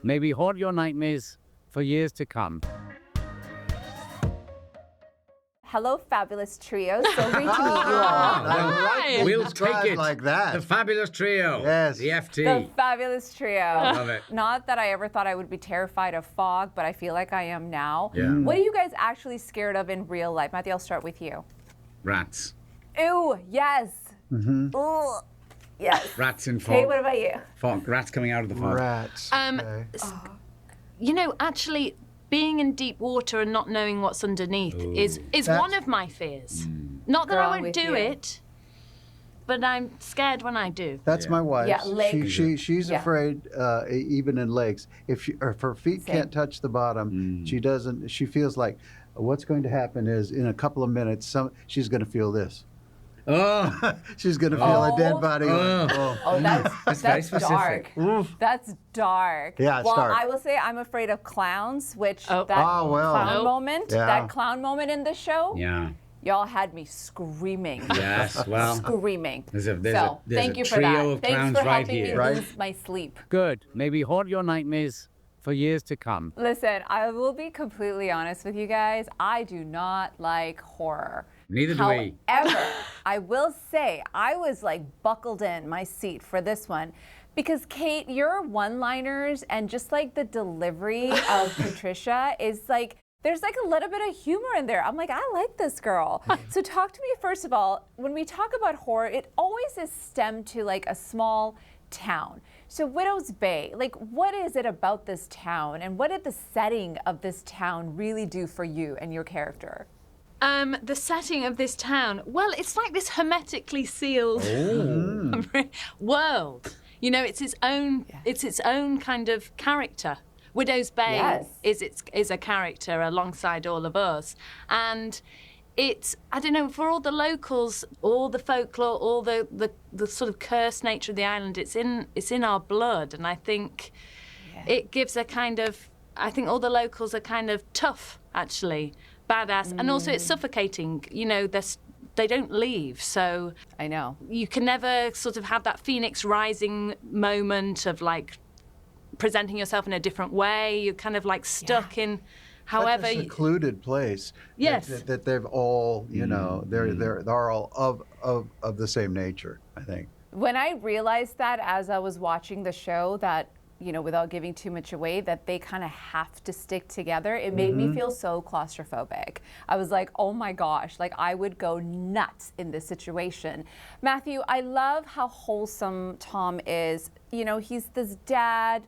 Maybe haunt your nightmares for years to come. Hello, fabulous trio. So great to meet you all. We'll take it. Like that. The fabulous trio. Yes. The FT. The fabulous trio. Love it. Not that I ever thought I would be terrified of fog, but I feel like I am now. Yeah. What are you guys actually scared of in real life? Matthew, I'll start with you. Rats. Ew, yes. Ooh, yes. Rats in fog. Kate, what about you? Fog. Rats coming out of the fog. Rats. Okay. You know, actually, being in deep water and not knowing what's underneath is one of my fears. Not that Girl, I I'm won't with do you. it, but I'm scared when I do. That's my wife. Yeah, lake. She's Yeah. afraid, if in lakes, if her feet Same. can't touch the bottom, she doesn't. She feels like what's going to happen is in a couple of minutes, she's going to feel this. Oh. She's going to feel a dead body. Oh, that's very dark. specific. That's dark. Yeah, it's well, dark. I will say I'm afraid of clowns, which Oh. that Oh, well. clown Nope. moment, Yeah. that clown moment in the show, Yeah. y'all had me screaming. Yes. Well. Screaming. There's a Thank you for trio that. of Thanks clowns for right helping here. me Right. lose my sleep. Good. Maybe haunt your nightmares for years to come. Listen, I will be completely honest with you guys. I do not like horror. Neither do we. However, I will say I was like buckled in my seat for this one because Kate, your one-liners and just like the delivery of Patricia is like, there's like a little bit of humor in there. I'm like, I like this girl. So talk to me first of all, when we talk about horror, it always is stemmed to like a small town. So Widow's Bay, like what is it about this town and what did the setting of this town really do for you and your character? The setting of this town, well, it's like this hermetically sealed world. You know, it's its own kind of character. Widow's Bay is a character alongside all of us. And it's, I don't know, for all the locals, all the folklore, all the sort of cursed nature of the island, it's in our blood. And I think it gives a kind of, I think all the locals are kind of tough, actually, badass. And also it's suffocating. You know, they don't leave. So I know. you can never sort of have that phoenix rising moment of like presenting yourself in a different way. You're kind of like stuck in however Such a secluded place. Yes. That they've all, you know, they're all of the same nature, I think. When I realized that as I was watching the show that, you know, without giving too much away, that they kind of have to stick together, it made me feel so claustrophobic. I was like, oh my gosh, like I would go nuts in this situation. Matthew, I love how wholesome Tom is. You know, he's this zaddy.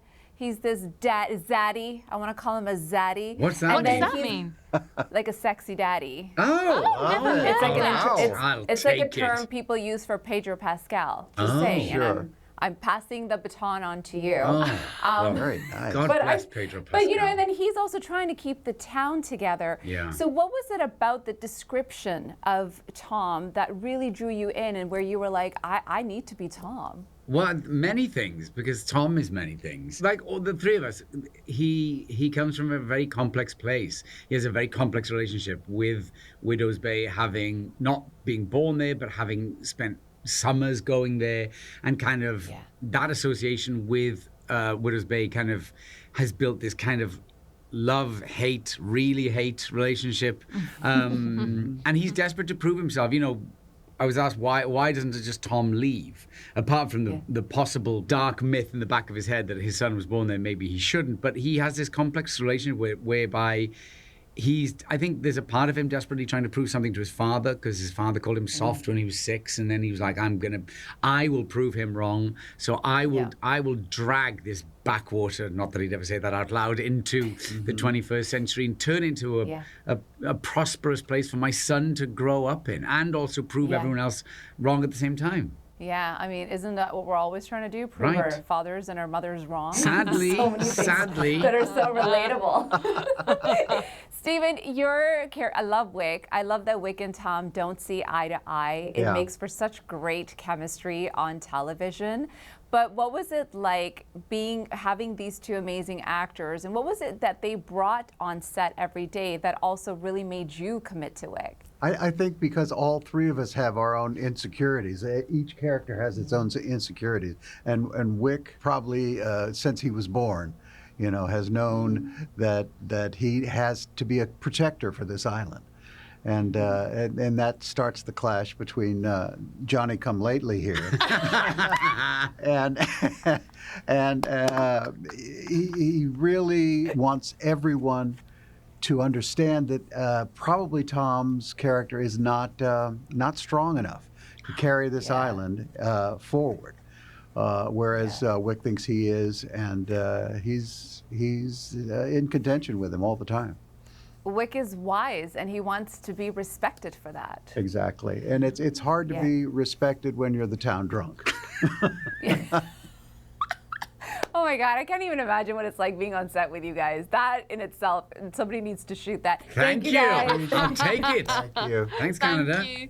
I want to call him a zaddy. What's that What mean? does that mean? Like a sexy daddy. It's It's like I'll it's like a take it. term people use for Pedro Pascal. Just saying. sure. And I'm passing the baton on to you. Very nice. God bless Pedro Pascal. But you know, and then he's also trying to keep the town together. Yeah. So what was it about the description of Tom that really drew you in and where you were like, I need to be Tom? Well, many things, because Tom is many things. Like all the three of us, he comes from a very complex place. He has a very complex relationship with Widow's Bay, having not being born there, but having spent summers going there, and kind of that association with Widow's Bay kind of has built this kind of love-hate, really hate relationship. And he's desperate to prove himself. You know, I was asked why doesn't just Tom leave? Apart from the possible dark myth in the back of his head that his son was born there, maybe he shouldn't. But he has this complex relationship whereby I think there's a part of him desperately trying to prove something to his father, because his father called him soft when he was 6, and then he was like, I will prove him wrong. So I will drag this backwater, not that he'd ever say that out loud, into the 21st century and turn into a prosperous place for my son to grow up in, and also prove everyone else wrong at the same time. Yeah, I mean, isn't that what we're always trying to do? Prove our Right. fathers and our mothers wrong? Sadly, So many things sadly. that are so relatable. Stephen, I love Wick. I love that Wick and Tom don't see eye to eye. It makes for such great chemistry on television. But what was it like having these two amazing actors, and what was it that they brought on set every day that also really made you commit to Wick? I think because all three of us have our own insecurities. Each character has its own insecurities. And Wick probably, since he was born, has known that he has to be a protector for this island. And that starts the clash between Johnny Come Lately here, and he really wants everyone to understand that probably Tom's character is not strong enough to carry this island forward, whereas Wick thinks he is, and he's in contention with him all the time. Wick is wise, and he wants to be respected for that. Exactly, and it's hard to be respected when you're the town drunk. Oh my God, I can't even imagine what it's like being on set with you guys. That in itself, somebody needs to shoot that. Thank you. Guys. I'll take it. Thank you. Thanks, Thank Canada. you.